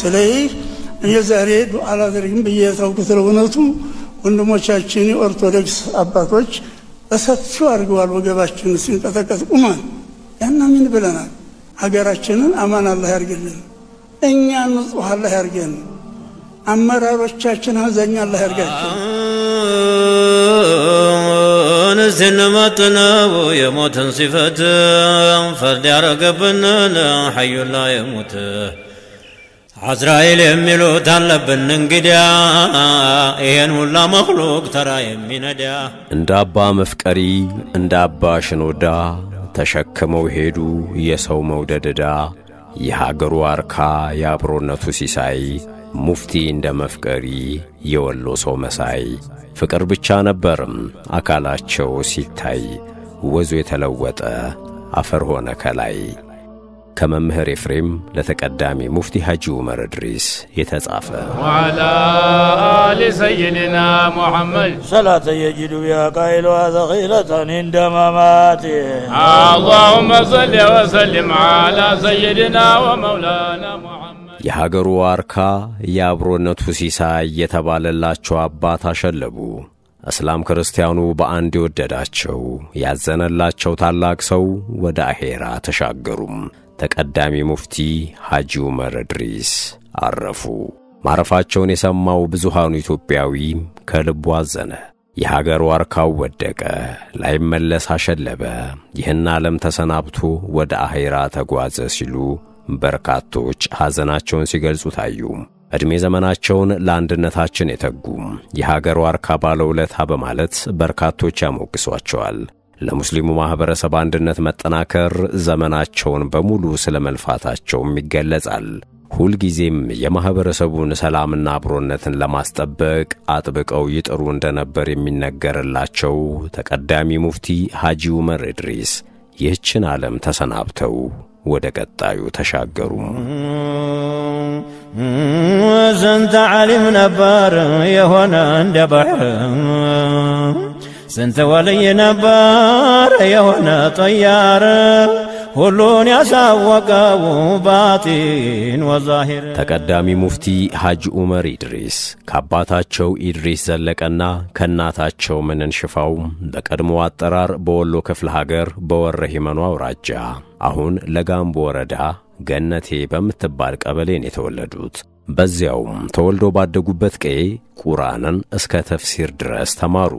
ስለዚህ የዛሬ ዱዓ አላደርግም በየታውቁት ለውነቱ ወንድሞቻችን የኦርቶዶክስ አባቶች በሰፊው አድርገዋል ወገባችን ሲንቀጠቀጥ ቁማን ያና ምን ብለናል ሀገራችንን አማን አላህ ያርግልን እኛ ንጹህ አላህ ያርገን አመራሮቻችን አዛኛ አላህ ያርጋቸው نزلمتنا ويموت صفة فرد يرقبنا حي لا يموت عزرائيل يميلو تالبن انقديا اين ولا مخلوق ترى يميندا እንደ አባ መፍቀሪ እንደ አባ ሽኖዳ ተሸከመው ሄዱ የሰው መውደደዳ የሀገሩ አርካ ያብሮነቱ ሲሳይ ሙፍቲ እንደ መፍቀሪ የወሎ ሰው መሳይ ፍቅር ብቻ ነበርም አካላቸው ሲታይ ወዙ የተለወጠ አፈር ሆነ ከላይ ከመምህር ኤፍሬም ለተቀዳሚ ሙፍቲ ሐጂ ዑመር ኢድሪስ የተጻፈ وعلى آل سيدنا محمد صلاة يجد بها قائلها ثقيلة عند مماته اللهم صل وسلم على سيدنا ومولانا محمد የሀገሩ አርካ ያብሮነቱ ሲሳይ የተባለላቸው አባት አሸለቡ እስላም ክርስቲያኑ በአንድ ይወደዳቸው ያዘነላቸው ታላቅ ሰው ወደ አሄራ ተሻገሩም ተቀዳሚ ሙፍቲ ሐጂ ዑመር ኢድሪስ አረፉ ማረፋቸውን የሰማው ብዙሃኑ ኢትዮጵያዊ ከልቡ አዘነ የሀገሩ አርካው ወደቀ ላይመለስ አሸለበ ይህን ዓለም ተሰናብቶ ወደ አሄራ ተጓዘ ሲሉ በርካቶች ሐዘናቸውን ሲገልጹ ታዩ እድሜ ዘመናቸውን ለአንድነታችን የተጉም የሀገሩ አርካ ባለውለታ በማለት በርካቶች ያሞግሷቸዋል ለሙስሊሙ ማህበረሰብ አንድነት መጠናከር ዘመናቸውን በሙሉ ስለመልፋታቸውም ይገለጻል ሁል ጊዜም የማህበረሰቡን ሰላምና አብሮነትን ለማስጠበቅ አጥብቀው ይጥሩ እንደነበር የሚነገርላቸው ተቀዳሚ ሙፍቲ ሐጂ ዑመር ኢድሪስ ይህችን ዓለም ተሰናብተው ወደ ቀጣዩ ተሻገሩ زنت علم نبار يهونا عند بحر سنت ولي نبار يهونا طيار ሁሉን ያሳወቀው ባጢን ወዛሂር ተቀዳሚ ሙፍቲ ሐጂ ዑመር ኢድሪስ ከአባታቸው ኢድሪስ ዘለቀና ከናታቸው ምንን ሽፋው በቀድሞ አጠራር በወሎ ክፍለ ሀገር በወረ ሂመኑ አውራጃ አሁን ለጋምቦ ወረዳ ገነቴ በመተባል ቀበሌን የተወለዱት በዚያውም ተወልዶ ባደጉበት ቀዬ ቁርአንን እስከ ተፍሲር ድረስ ተማሩ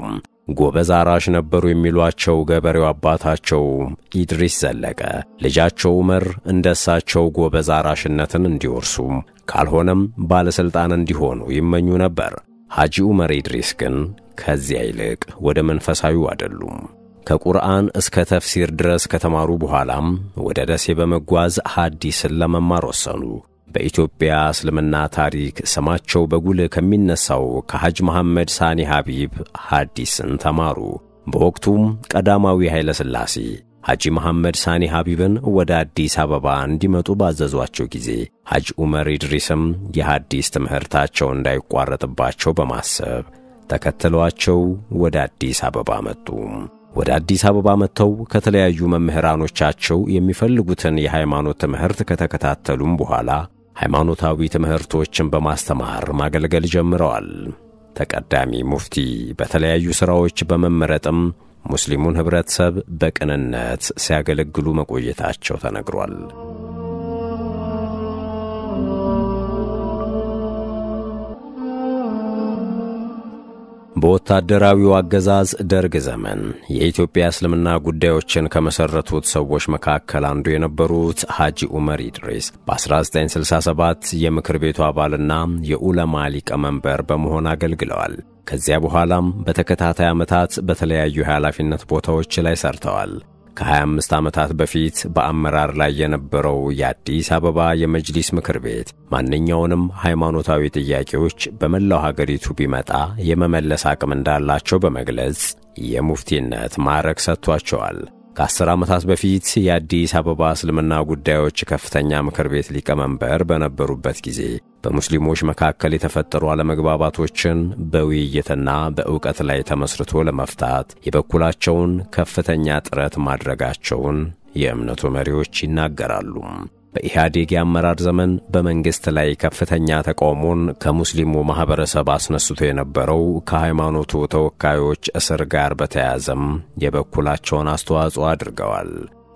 ጎበዝ አራሽ ነበሩ የሚሏቸው ገበሬው አባታቸው ኢድሪስ ዘለቀ ልጃቸው ዑመር እንደሳቸው ጎበዝ አራሽነትን እንዲወርሱ ካልሆነም ባለስልጣን እንዲሆኑ ይመኙ ነበር ሐጂ ዑመር ኢድሪስ ግን ከዚያ ይልቅ ወደ መንፈሳዊው አይደሉም ከቁርአን እስከ ተፍሲር ድረስ ከተማሩ በኋላም ወደ ደሴ በመጓዝ ሐዲስን ለመማር ወሰኑ በኢትዮጵያ እስልምና ታሪክ ስማቸው በጉል ከሚነሳው ከሐጅ መሐመድ ሳኒ ሐቢብ ሐዲስን ተማሩ በወቅቱም ቀዳማዊ ኃይለ ሥላሴ ሐጂ መሐመድ ሳኒ ሐቢብን ወደ አዲስ አበባ እንዲመጡ ባዘዟቸው ጊዜ ሐጂ ዑመር ኢድሪስም የሐዲስ ትምህርታቸው እንዳይቋረጥባቸው በማሰብ ተከትለዋቸው ወደ አዲስ አበባ መጡ ወደ አዲስ አበባ መተው ከተለያዩ መምህራኖቻቸው የሚፈልጉትን የሃይማኖት ትምህርት ከተከታተሉም በኋላ ሃይማኖታዊ ትምህርቶችን በማስተማር ማገልገል ጀምረዋል ተቀዳሚ ሙፍቲ በተለያዩ ሥራዎች በመመረጥም ሙስሊሙን ህብረተሰብ በቅንነት ሲያገለግሉ መቆየታቸው ተነግሯል በወታደራዊው አገዛዝ ደርግ ዘመን የኢትዮጵያ እስልምና ጉዳዮችን ከመሰረቱት ሰዎች መካከል አንዱ የነበሩት ሐጂ ዑመር ኢድሪስ በ1967 የምክር ቤቱ አባልና የዑለማ ሊቀመንበር በመሆን አገልግለዋል ከዚያ በኋላም በተከታታይ ዓመታት በተለያዩ ኃላፊነት ቦታዎች ላይ ሰርተዋል ከ25 ዓመታት በፊት በአመራር ላይ የነበረው የአዲስ አበባ የመጅሊስ ምክር ቤት ማንኛውንም ሃይማኖታዊ ጥያቄዎች በመላው ሀገሪቱ ቢመጣ የመመለስ አቅም እንዳላቸው በመግለጽ የሙፍቲነት ማዕረግ ሰጥቷቸዋል ከ10 ዓመታት በፊት የአዲስ አበባ እስልምና ጉዳዮች ከፍተኛ ምክር ቤት ሊቀመንበር በነበሩበት ጊዜ በሙስሊሞች መካከል የተፈጠሩ አለመግባባቶችን በውይይትና በእውቀት ላይ ተመስርቶ ለመፍታት የበኩላቸውን ከፍተኛ ጥረት ማድረጋቸውን የእምነቱ መሪዎች ይናገራሉ። በኢህአዴግ የአመራር ዘመን በመንግስት ላይ ከፍተኛ ተቃውሞን ከሙስሊሙ ማህበረሰብ አስነስቶ የነበረው ከሃይማኖቱ ተወካዮች እስር ጋር በተያያዘም የበኩላቸውን አስተዋጽኦ አድርገዋል።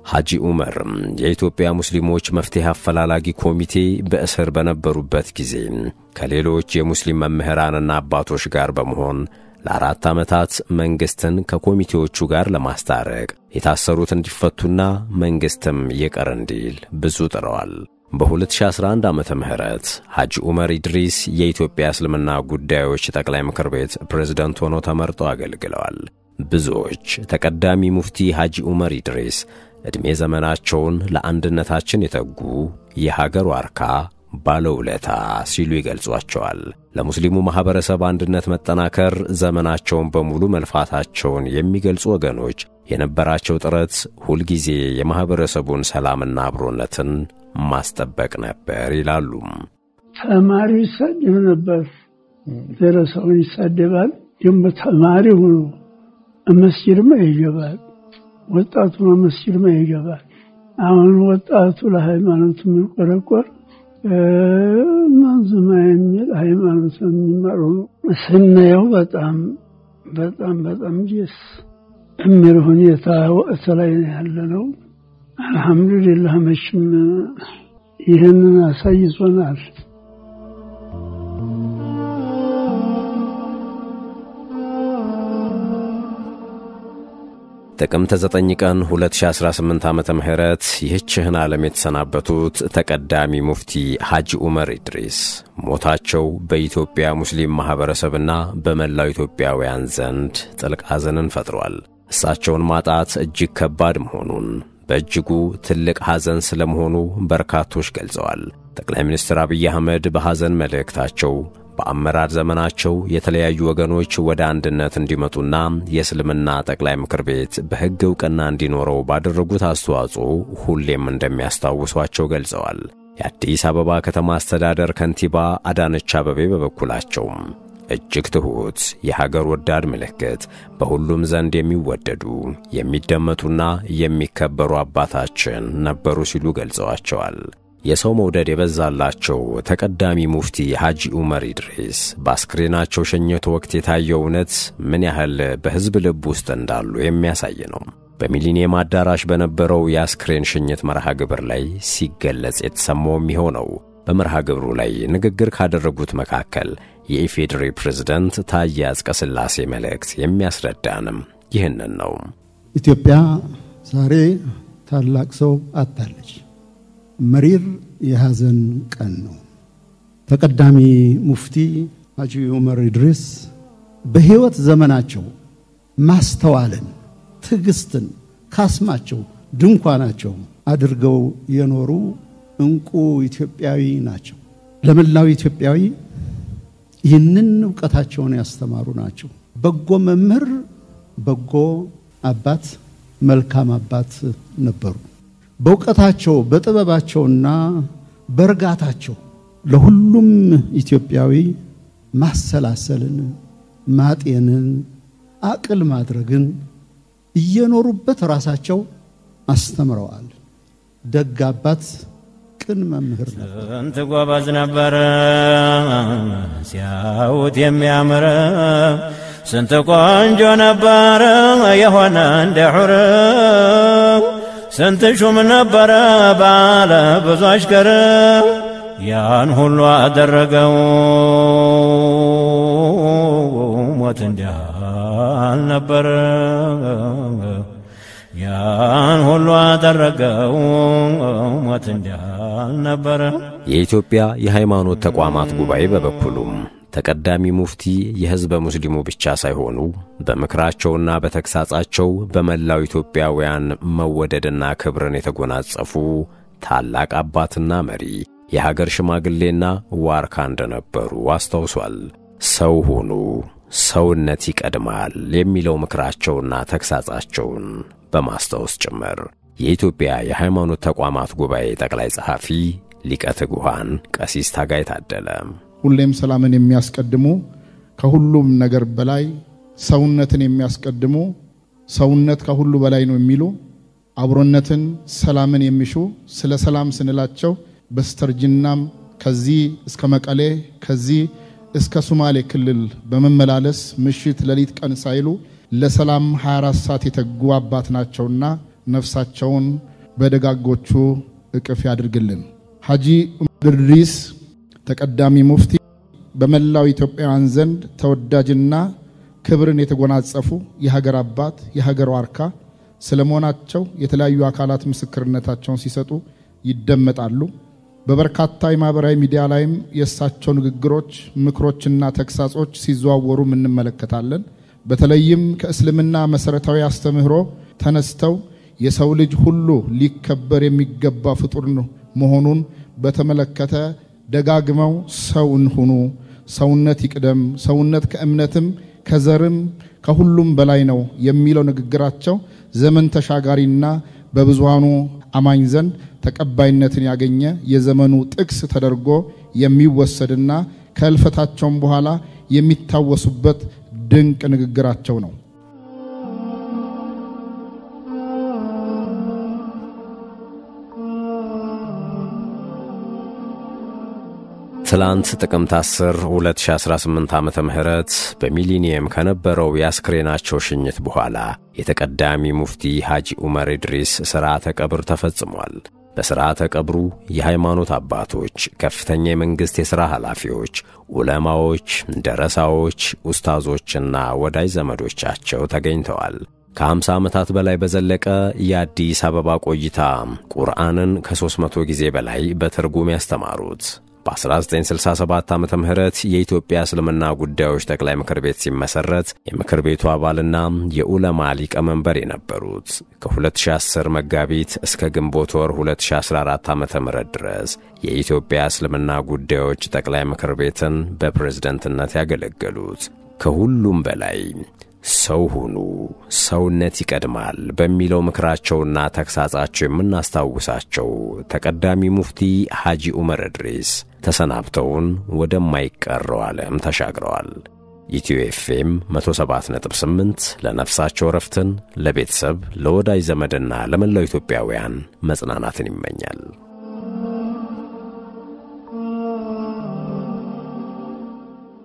ሐጂ ዑመር የኢትዮጵያ ሙስሊሞች መፍትሄ አፈላላጊ ኮሚቴ በእስር በነበሩበት ጊዜ ከሌሎች የሙስሊም መምህራንና አባቶች ጋር በመሆን ለ4 ዓመታት መንግስትን ከኮሚቴዎቹ ጋር ለማስታረቅ የታሰሩት እንዲፈቱና መንግስትም ይቅር እንዲል ብዙ ጥረዋል። በ2011 ዓመተ ምህረት ሐጂ ዑመር ኢድሪስ የኢትዮጵያ እስልምና ጉዳዮች ጠቅላይ ምክር ቤት ፕሬዝዳንት ሆነው ተመርጠው አገልግለዋል። ብዙዎች ተቀዳሚ ሙፍቲ ሐጂ ዑመር ኢድሪስ ዕድሜ ዘመናቸውን ለአንድነታችን የተጉ የሀገር ዋርካ ባለውለታ ሲሉ ይገልጿቸዋል። ለሙስሊሙ ማህበረሰብ አንድነት መጠናከር ዘመናቸውን በሙሉ መልፋታቸውን የሚገልጹ ወገኖች የነበራቸው ጥረት ሁልጊዜ የማህበረሰቡን ሰላምና አብሮነትን ማስጠበቅ ነበር ይላሉ። ተማሪ ይሰደብ ነበር፣ ደረሰውን ይሰደባል። ደግሞ ተማሪ ሆኖ መስጂድማ ይገባል፣ ወጣቱ መስጂድማ ይገባል። አሁን ወጣቱ ለሃይማኖቱ የሚቆረቆር መንዙማ የሚል ሃይማኖት የሚማሩ ስናየው በጣም ደስ የሚል ሁኔታ ወቅት ላይ ያለነው። አልሐምዱሊላህ መቼም ይህንን አሳይቶናል። ጥቅምት 9 ቀን 2018 ዓመተ ምህረት ይህችን ዓለም የተሰናበቱት ተቀዳሚ ሙፍቲ ሐጂ ዑመር ኢድሪስ ሞታቸው በኢትዮጵያ ሙስሊም ማህበረሰብና በመላው ኢትዮጵያውያን ዘንድ ጥልቅ ሐዘንን ፈጥሯል። እሳቸውን ማጣት እጅግ ከባድ መሆኑን በእጅጉ ትልቅ ሐዘን ስለመሆኑ በርካቶች ገልጸዋል። ጠቅላይ ሚኒስትር አብይ አህመድ በሐዘን መልእክታቸው በአመራር ዘመናቸው የተለያዩ ወገኖች ወደ አንድነት እንዲመጡና የእስልምና ጠቅላይ ምክር ቤት በሕግ ዕውቅና እንዲኖረው ባደረጉት አስተዋጽኦ ሁሌም እንደሚያስታውሷቸው ገልጸዋል። የአዲስ አበባ ከተማ አስተዳደር ከንቲባ አዳነች አቤቤ በበኩላቸው እጅግ ትሑት፣ የሀገር ወዳድ ምልክት፣ በሁሉም ዘንድ የሚወደዱ የሚደመጡና የሚከበሩ አባታችን ነበሩ ሲሉ ገልጸዋቸዋል። የሰው መውደድ የበዛላቸው ተቀዳሚ ሙፍቲ ሐጂ ዑመር ኢድሪስ በአስክሬናቸው ሽኝት ወቅት የታየው እውነት ምን ያህል በሕዝብ ልብ ውስጥ እንዳሉ የሚያሳይ ነው። በሚሊኒየም አዳራሽ በነበረው የአስክሬን ሽኝት መርሃ ግብር ላይ ሲገለጽ የተሰማውም ይኸው ነው። በመርሃ ግብሩ ላይ ንግግር ካደረጉት መካከል የኢፌዴሪ ፕሬዝዳንት ታዬ አጽቀሥላሴ መልእክት የሚያስረዳንም ይህንን ነው። ኢትዮጵያ ዛሬ ታላቅ ሰው አጣለች። መሪር የሐዘን ቀን ነው። ተቀዳሚ ሙፍቲ ሐጂ ዑመር ኢድሪስ በሕይወት ዘመናቸው ማስተዋልን፣ ትዕግስትን ካስማቸው ድንኳናቸው አድርገው የኖሩ እንቁ ኢትዮጵያዊ ናቸው። ለመላው ኢትዮጵያዊ ይህንን ዕውቀታቸውን ያስተማሩ ናቸው። በጎ መምህር፣ በጎ አባት፣ መልካም አባት ነበሩ። በእውቀታቸው በጥበባቸውና በርጋታቸው ለሁሉም ኢትዮጵያዊ ማሰላሰልን፣ ማጤንን፣ አቅል ማድረግን እየኖሩበት ራሳቸው አስተምረዋል። ደግ አባት፣ ቅን መምህር ነበር። ስንት ጎበዝ ነበር ሲያዩት የሚያምር፣ ስንት ቆንጆ ነበር የሆነ እንደ ሑር፣ ስንት ሹም ነበረ ባለ ብዙ አሽከር፣ ያን ሁሉ አደረገው ሞት እንዲህ አልነበረ። ያን ሁሉ አደረገው ሞት እንዲህ አልነበረ። የኢትዮጵያ የሃይማኖት ተቋማት ጉባኤ በበኩሉም ተቀዳሚ ሙፍቲ የሕዝበ ሙስሊሙ ብቻ ሳይሆኑ በምክራቸውና በተግሳጻቸው በመላው ኢትዮጵያውያን መወደድና ክብርን የተጎናጸፉ ታላቅ አባትና መሪ፣ የሀገር ሽማግሌና ዋርካ እንደነበሩ አስታውሷል። ሰው ሁኑ፣ ሰውነት ይቀድማል የሚለው ምክራቸውና ተግሳጻቸውን በማስታወስ ጭምር። የኢትዮጵያ የሃይማኖት ተቋማት ጉባኤ ጠቅላይ ጸሐፊ ሊቀ ትጉሃን ቀሲስ ታጋይ ታደለ ሁሌም ሰላምን የሚያስቀድሙ ከሁሉም ነገር በላይ ሰውነትን የሚያስቀድሙ ሰውነት ከሁሉ በላይ ነው የሚሉ አብሮነትን ሰላምን የሚሹ ስለ ሰላም ስንላቸው በስተርጅናም ከዚህ እስከ መቀሌ ከዚህ እስከ ሶማሌ ክልል በመመላለስ ምሽት ሌሊት ቀን ሳይሉ ለሰላም 24 ሰዓት የተጉ አባት ናቸውና ነፍሳቸውን በደጋጎቹ እቅፍ ያድርግልን። ሐጂ ዑመር ኢድሪስ ተቀዳሚ ሙፍቲ በመላው ኢትዮጵያውያን ዘንድ ተወዳጅና ክብርን የተጎናጸፉ የሀገር አባት የሀገር ዋርካ ስለመሆናቸው የተለያዩ አካላት ምስክርነታቸውን ሲሰጡ ይደመጣሉ። በበርካታ የማህበራዊ ሚዲያ ላይም የእሳቸው ንግግሮች ምክሮችና ተግሳጾች ሲዘዋወሩ እንመለከታለን። በተለይም ከእስልምና መሰረታዊ አስተምህሮ ተነስተው የሰው ልጅ ሁሉ ሊከበር የሚገባ ፍጡር መሆኑን በተመለከተ ደጋግመው ሰውን ሁኑ፣ ሰውነት ይቅደም፣ ሰውነት ከእምነትም ከዘርም ከሁሉም በላይ ነው የሚለው ንግግራቸው ዘመን ተሻጋሪና በብዙሃኑ አማኝ ዘንድ ተቀባይነትን ያገኘ የዘመኑ ጥቅስ ተደርጎ የሚወሰድና ከልፈታቸውም በኋላ የሚታወሱበት ድንቅ ንግግራቸው ነው። ትላንት ጥቅምት 10 2018 ዓመተ ምህረት በሚሊኒየም ከነበረው ያስክሬናቸው ሽኝት በኋላ የተቀዳሚ ሙፍቲ ሐጂ ዑመር ኢድሪስ ሥርዓተ ቀብር ተፈጽሟል። በሥርዓተ ቀብሩ የሃይማኖት አባቶች፣ ከፍተኛ የመንግሥት የሥራ ኃላፊዎች፣ ዑለማዎች፣ ደረሳዎች፣ ኡስታዞችና ወዳጅ ዘመዶቻቸው ተገኝተዋል። ከ50 ዓመታት በላይ በዘለቀ የአዲስ አበባ ቆይታ ቁርአንን ከ300 ጊዜ በላይ በትርጉም ያስተማሩት በ1967 ዓመተ ምህረት የኢትዮጵያ እስልምና ጉዳዮች ጠቅላይ ምክር ቤት ሲመሰረት የምክር ቤቱ አባልና የዑለማ ሊቀመንበር የነበሩት ከ2010 መጋቢት እስከ ግንቦት ወር 2014 ዓመተ ምህረት ድረስ የኢትዮጵያ እስልምና ጉዳዮች ጠቅላይ ምክር ቤትን በፕሬዝዳንትነት ያገለገሉት ከሁሉም በላይ ሰው ሁኑ፣ ሰውነት ይቀድማል በሚለው ምክራቸውና ተግሳጻቸው የምናስታውሳቸው ተቀዳሚ ሙፍቲ ሐጂ ዑመር ኢድሪስ ተሰናብተውን ወደማይቀረው ዓለም ተሻግረዋል። ኢትዮ ኤፍኤም 107.8 ለነፍሳቸው ረፍትን፣ ለቤተሰብ ለወዳጅ ዘመድና ለመላው ኢትዮጵያውያን መጽናናትን ይመኛል።